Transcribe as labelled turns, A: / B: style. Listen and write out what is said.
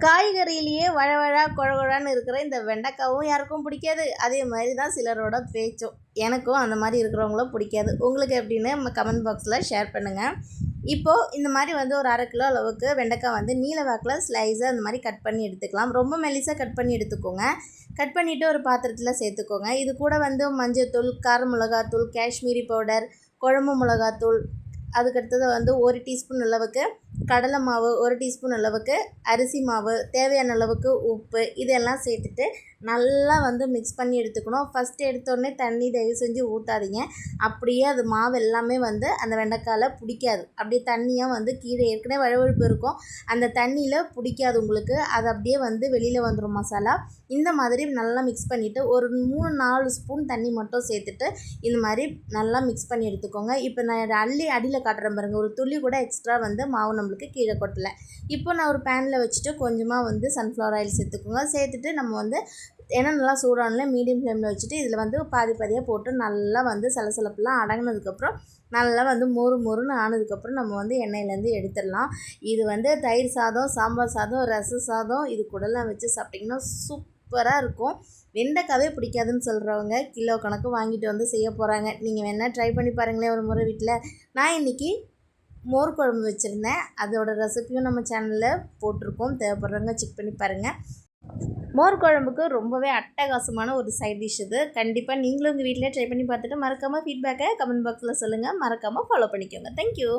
A: காய்கறியிலேயே வழவழா குழகுழான்னு இருக்கிற இந்த வெண்டைக்காவும் யாருக்கும் பிடிக்காது. அதே மாதிரி தான் சிலரோட பேச்சும். எனக்கும் அந்த மாதிரி இருக்கிறவங்களும் பிடிக்காது. உங்களுக்கு எப்படின்னு நம்ம கமெண்ட் பாக்ஸில் ஷேர் பண்ணுங்கள். இப்போது இந்த மாதிரி ஒரு 1/2 கிலோ அளவுக்கு வெண்டைக்காய் நீல வாக்கில் ஸ்லைஸாக அந்த மாதிரி கட் பண்ணி எடுத்துக்கலாம். ரொம்ப மெலிசாக கட் பண்ணி எடுத்துக்கோங்க. கட் பண்ணிவிட்டு ஒரு பாத்திரத்தில் சேர்த்துக்கோங்க. இது கூட மஞ்சள்தூள், கார மிளகாத்தூள், காஷ்மீரி பவுடர், குழம்பு மிளகாத்தூள், அதுக்கடுத்தது 1 டீஸ்பூன் அளவுக்கு கடலை மாவு, 1 டீஸ்பூன் அளவுக்கு அரிசி மாவு, தேவையான அளவுக்கு உப்பு, இதெல்லாம் சேர்த்துட்டு நல்லா மிக்ஸ் பண்ணி எடுத்துக்கணும். ஃபஸ்ட்டு எடுத்தோடனே தண்ணி தயவு செஞ்சு ஊற்றாதீங்க. அப்படியே அது மாவு எல்லாமே அந்த வெண்டைக்காயில் பிடிக்காது. அப்படியே தண்ணியாக கீழே ஏற்கனவே வழுவழுப்பு இருக்கும், அந்த தண்ணியில் பிடிக்காது உங்களுக்கு. அது அப்படியே வெளியில் வந்துடும் மசாலா. இந்த மாதிரி நல்லா மிக்ஸ் பண்ணிவிட்டு ஒரு 3-4 ஸ்பூன் தண்ணி மட்டும் சேர்த்துட்டு இந்த மாதிரி நல்லா மிக்ஸ் பண்ணி எடுத்துக்கோங்க. இப்போ நான் அடியில் காட்டுறேன் பாருங்கள், ஒரு துளி கூட எக்ஸ்ட்ரா மாவு நம்மளுக்கு கீழே கொட்டலை. இப்போ நான் ஒரு பேனில் வச்சுட்டு கொஞ்சமாக சன்ஃப்ளவர் ஆயில் சேர்த்துக்கோங்க. சேர்த்துட்டு நம்ம ஏன்னா நல்லா சூடானல மீடியம் ஃப்ளேமில் வச்சுட்டு இதில் பாதி பாதியாக போட்டு நல்லா சலசலப்புலாம் அடங்கினதுக்கப்புறம் நல்லா மொறு மொறுன்னு ஆனதுக்கப்புறம் நம்ம எண்ணெயிலேருந்து எடுத்துடலாம். இது தயிர் சாதம், சாம்பார் சாதம், ரச சாதம் இது கூடலாம் வச்சு சாப்பிட்டிங்கன்னா சூப்பராக இருக்கும். வெண்டைக்காவே பிடிக்காதுன்னு சொல்கிறவங்க கிலோ கணக்கு வாங்கிட்டு செய்ய போகிறாங்க. நீங்கள் வேணால் ட்ரை பண்ணி பாருங்களேன் ஒரு முறை வீட்டில். நான் இன்றைக்கி மோர் குழம்பு வச்சுருந்தேன். அதோட ரெசிப்பியும் நம்ம சேனலில் போட்டிருக்கோம், தேவைப்படுறவங்க செக் பண்ணி பாருங்கள். மோர் குழம்புக்கு ரொம்பவே அட்டகாசமான ஒரு சைட் டிஷ் இது. கண்டிப்பாக நீங்களும் உங்கள் வீட்டில் ட்ரை பண்ணி பார்த்துட்டு மறக்காமல் ஃபீட்பேக்கை கமெண்ட் பாக்ஸில் சொல்லுங்கள். மறக்காமல் ஃபாலோ பண்ணிக்கோங்க. தேங்க்யூ.